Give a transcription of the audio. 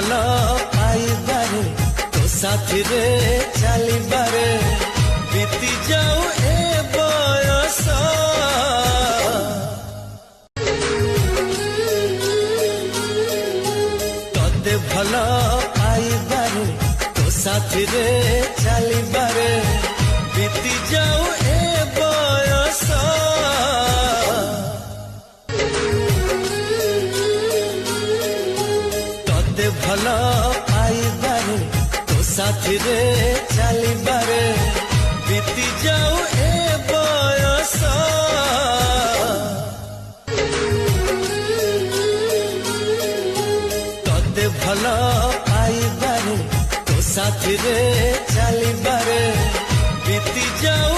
ଭଲ ପାଇବାରେ ତୋ ସାଥିରେ ଚାଲିବାରେ ବିତି ଯାଉ ଏ ବୟସ। ତତେ ଭଲ ପାଇବାରେ ତୋ ସାଥିରେ ଚାଲିବାରେ ବିତି ଯାଉ ଏ ବୟସ। ତତେ ଭଲ ପାଇବାରେ ତୋ ସାଥିରେ ଚାଲିବାରେ ବିତି ଯାଉ ଏ ବୟସ। ତତେ ଭଲ ପାଇବାରେ ତୋ ସାଥିରେ ଚାଲିବାରେ ବିତି ଯାଉ